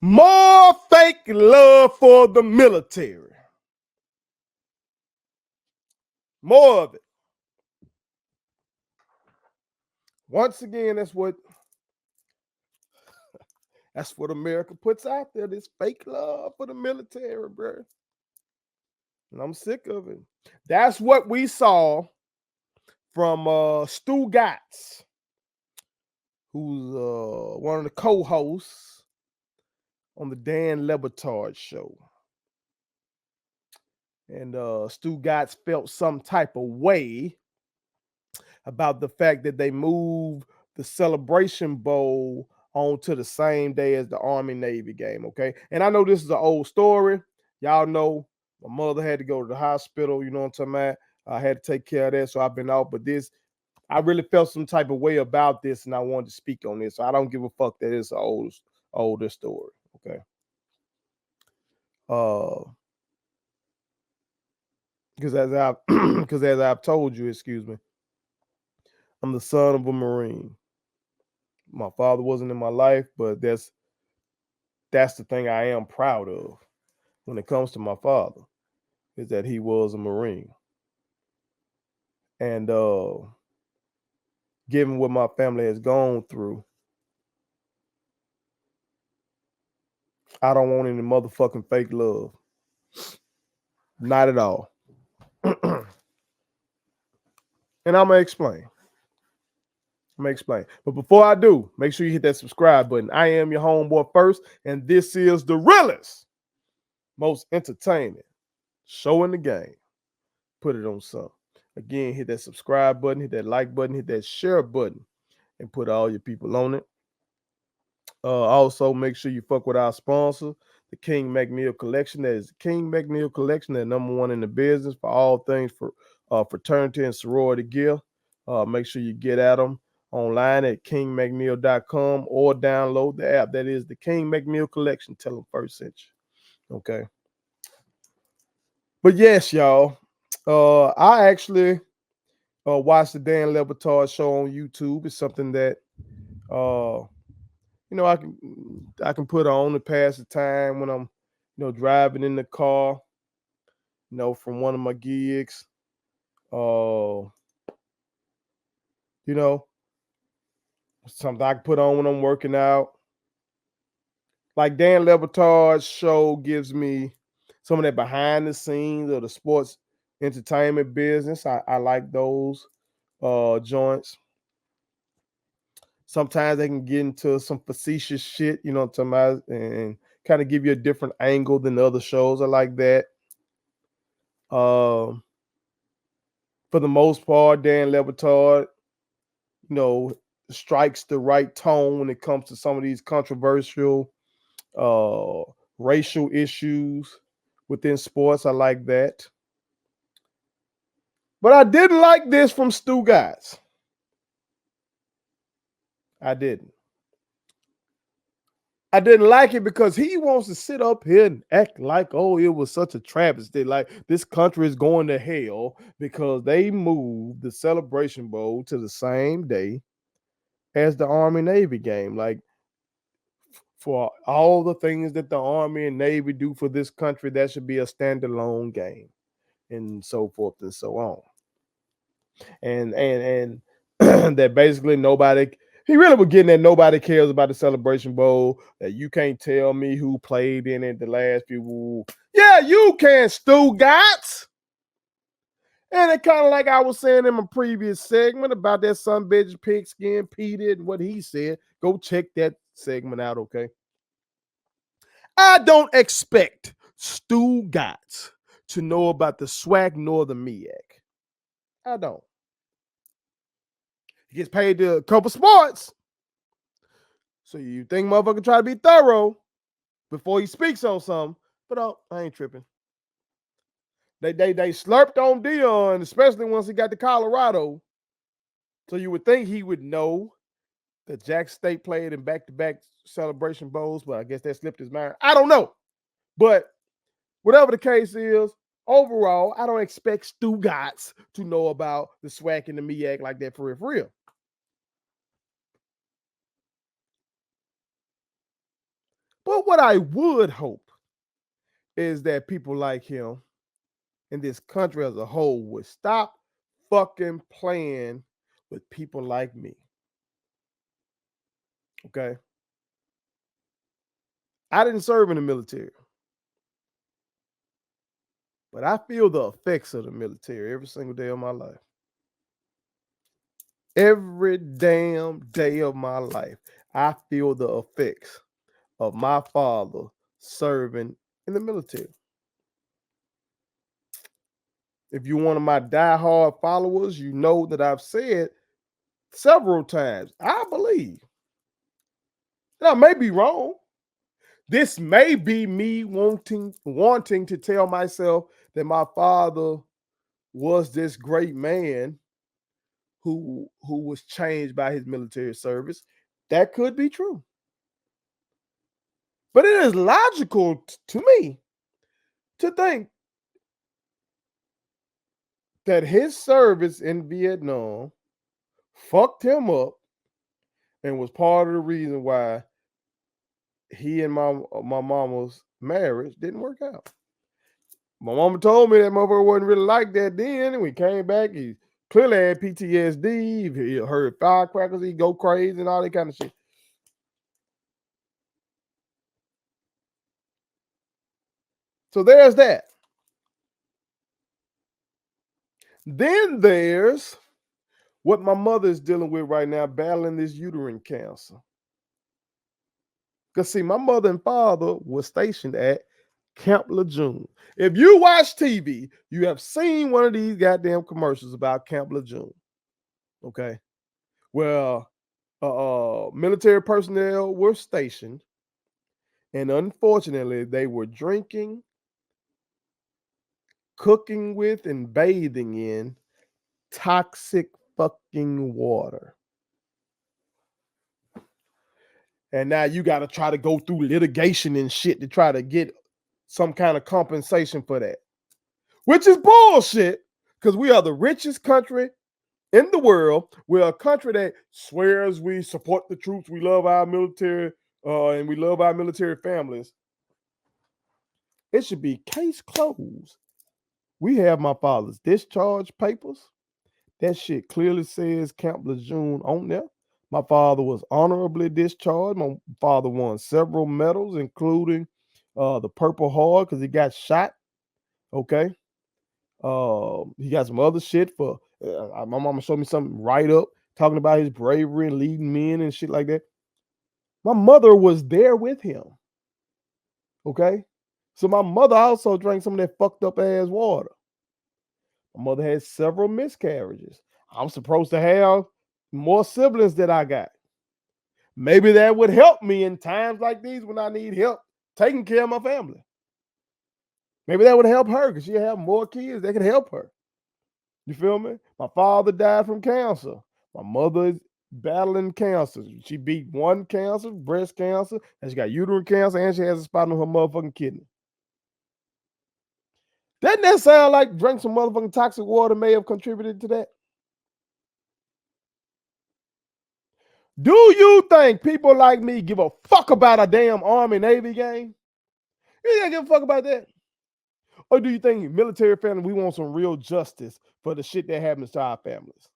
More fake love for the military. More of it. Once again, that's what America puts out there. This fake love for the military, bro. And I'm sick of it. That's what we saw from Stugotz, who's one of the co-hosts on the Dan Le Batard Show. And Stugotz felt some type of way about the fact that they moved the Celebration Bowl onto the same day as the Army-Navy game, okay? And I know this is an old story. Y'all know my mother had to go to the hospital, you know what I'm talking about? I had to take care of that, so I've been out. But this, I really felt some type of way about this, and I wanted to speak on this. So I don't give a fuck that it's an older story, okay? Because as I've told you, excuse me, I'm the son of a Marine. My father wasn't in my life, but that's the thing I am proud of when it comes to my father, is that he was a Marine. And given what my family has gone through, I don't want any motherfucking fake love. Not at all. And I'm going to explain. But before I do, make sure you hit that subscribe button. I am your homeboy first, and this is the realest, most entertaining show in the game. Put it on something. Again, hit that subscribe button, hit that like button, hit that share button, and put all your people on it. Also, make sure you fuck with our sponsor, the King McNeil Collection. That is the King McNeil Collection. They're #1 in the business for all things for fraternity and sorority gear. Make sure you get at them online at kingmcneil.com or download the app. That is the King McNeil Collection. Tell them first sent you. Okay. But yes, y'all. I actually watched the Dan Le Batard Show on YouTube. It's something that I can put on to pass the time when I'm driving in the car, from one of my gigs. Something I can put on when I'm working out. Like Dan Le Batard's show gives me some of that behind the scenes of the sports entertainment business. I like those joints. Sometimes they can get into some facetious shit, you know what I'm talking about, and kind of give you a different angle than the other shows. I like that. For the most part, Dan Le Batard, strikes the right tone when it comes to some of these controversial racial issues within sports. I like that. But I didn't like this from Stugotz. I didn't like it because he wants to sit up here and act like, oh, it was such a travesty. Like this country is going to hell because they moved the Celebration Bowl to the same day as the Army-Navy game. Like, for all the things that the Army and Navy do for this country, that should be a standalone game, and so forth and so on. And that basically he really was getting that nobody cares about the Celebration Bowl, that you can't tell me who played in it the last few. Yeah, you can, Stugotz. And it kind of like I was saying in my previous segment about that son bitch pigskin Pete and what he said. Go check that segment out, okay? I don't expect Stugotz to know about the SWAC nor the MEAC. I don't. He gets paid to cover sports. So you think motherfucker try to be thorough before he speaks on something. But I ain't tripping. They slurped on Dion, especially once he got to Colorado. So you would think he would know that Jack State played in back-to-back Celebration Bowls, but I guess that slipped his mind. I don't know. But whatever the case is, overall, I don't expect Stugotz to know about the SWAC and the MEAC like that for real. But what I would hope is that people like him in this country as a whole would stop fucking playing with people like me. Okay? I didn't serve in the military, but I feel the effects of the military every single day of my life. Every damn day of my life, I feel the effects of my father serving in the military. If you're one of my diehard followers, you know that I've said several times, I believe. Now, I may be wrong. This may be me wanting to tell myself that my father was this great man who was changed by his military service. That could be true. But it is logical to me to think that his service in Vietnam fucked him up and was part of the reason why he and my mama's marriage didn't work out. My mama told me that motherfucker wasn't really like that then, and we came back, he clearly had PTSD. He heard firecrackers, he'd go crazy and all that kind of shit. So there's that. Then there's what my mother is dealing with right now, battling this uterine cancer. Because see, my mother and father were stationed at Camp Lejeune. If you watch TV, you have seen one of these goddamn commercials about Camp Lejeune. Okay. Well, military personnel were stationed, and unfortunately, they were drinking, cooking with, and bathing in toxic fucking water. And now you got to try to go through litigation and shit to try to get some kind of compensation for that, which is bullshit because we are the richest country in the world. We're a country that swears we support the troops, we love our military, and we love our military families. It should be case closed. We have my father's discharge papers. That shit clearly says Camp Lejeune on there. My father was honorably discharged. My father won several medals, including the Purple Heart because he got shot. Okay. He got some other shit for my mama showed me something right up talking about his bravery and leading men and shit like that. My mother was there with him. Okay. So my mother also drank some of that fucked up ass water. My mother had several miscarriages. I'm supposed to have more siblings that I got. Maybe that would help me in times like these when I need help taking care of my family. Maybe that would help her because she'll have more kids that can help her. You feel me? My father died from cancer. My mother is battling cancer. She beat one cancer, breast cancer, and she got uterine cancer, and she has a spot on her motherfucking kidney. Doesn't that sound like drink some motherfucking toxic water may have contributed to that? Do you think people like me give a fuck about a damn Army Navy game? You don't give a fuck about that? Or do you think military family, we want some real justice for the shit that happens to our families?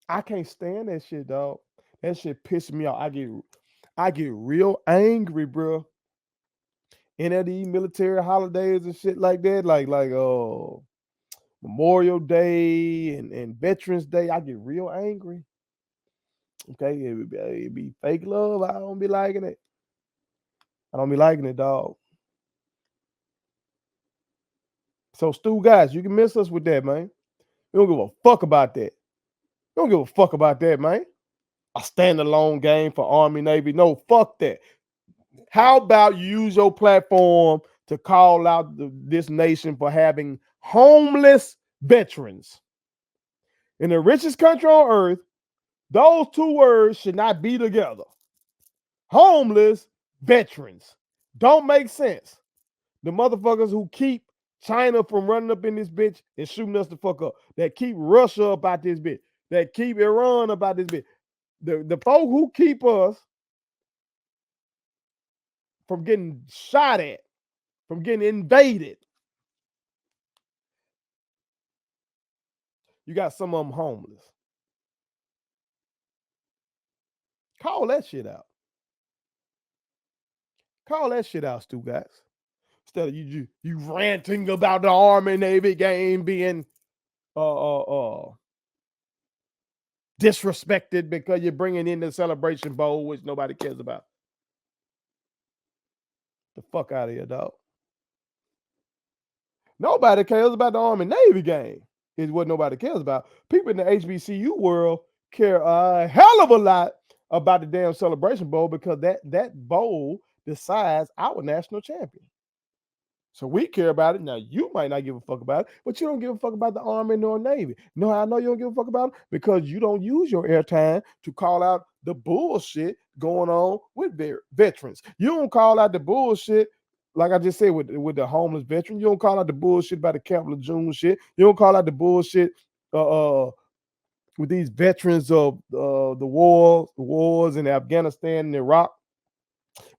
I can't stand that shit, dog. That shit pisses me off. I get real angry, bro. Any of these military holidays and shit like that, like Memorial Day and Veterans Day, I get real angry. Okay, it be fake love. I don't be liking it. I don't be liking it, dog. So, Stugotz, you can miss us with that, man. We don't give a fuck about that. We don't give a fuck about that, man. A standalone game for Army, Navy. No, fuck that. How about you use your platform to call out this nation for having homeless veterans? In the richest country on earth, those two words should not be together. Homeless veterans. Don't make sense. The motherfuckers who keep China from running up in this bitch and shooting us the fuck up. That keep Russia about this bitch. That keep Iran about this bitch. The folk who keep us from getting shot at, from getting invaded. You got some of them homeless. Call that shit out. Call that shit out, Stugotz. Instead of you ranting about the Army Navy game being disrespected because you're bringing in the Celebration Bowl, which nobody cares about. The fuck out of here, dog. Nobody cares about the Army Navy game. Is what nobody cares about. People in the HBCU world care a hell of a lot about the damn Celebration Bowl because that bowl decides our national champion. So we care about it. Now, you might not give a fuck about it, but you don't give a fuck about the Army nor Navy. You know how I know you don't give a fuck about it? Because you don't use your airtime to call out the bullshit going on with veterans. You don't call out the bullshit, like I just said, with the homeless veteran. You don't call out the bullshit about the Capital June shit. You don't call out the bullshit with these veterans of the wars in Afghanistan and Iraq,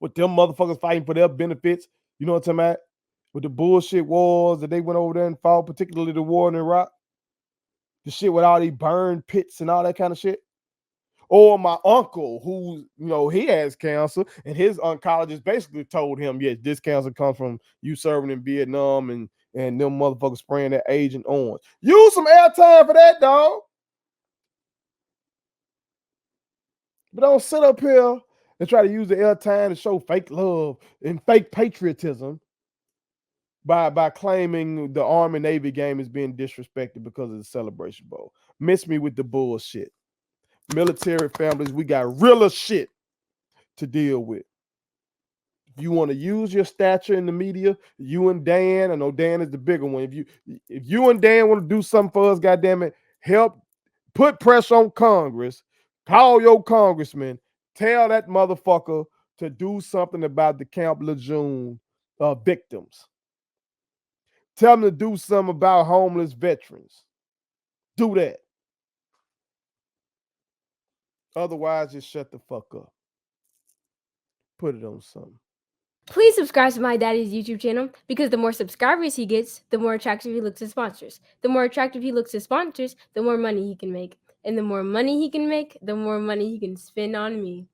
with them motherfuckers fighting for their benefits. You know what I'm talking about? With the bullshit wars that they went over there and fought, particularly the war in Iraq. The shit with all these burned pits and all that kind of shit. Or my uncle, who, he has cancer, and his oncologist basically told him, yes, this cancer comes from you serving in Vietnam and them motherfuckers spraying that Agent Orange. Use some airtime for that, dog. But don't sit up here and try to use the airtime to show fake love and fake patriotism by claiming the Army Navy game is being disrespected because of the Celebration Bowl. Miss me with the bullshit. Military families, we got realer shit to deal with. If you want to use your stature in the media, you and Dan, I know Dan is the bigger one. If you and Dan want to do something for us, goddamn it, help put pressure on Congress, call your congressman, tell that motherfucker to do something about the Camp Lejeune victims. Tell them to do something about homeless veterans. Do that. Otherwise, just shut the fuck up. Put it on something. Please subscribe to my daddy's YouTube channel because the more subscribers he gets, the more attractive he looks to sponsors. The more attractive he looks to sponsors, the more money he can make. And the more money he can make, the more money he can spend on me.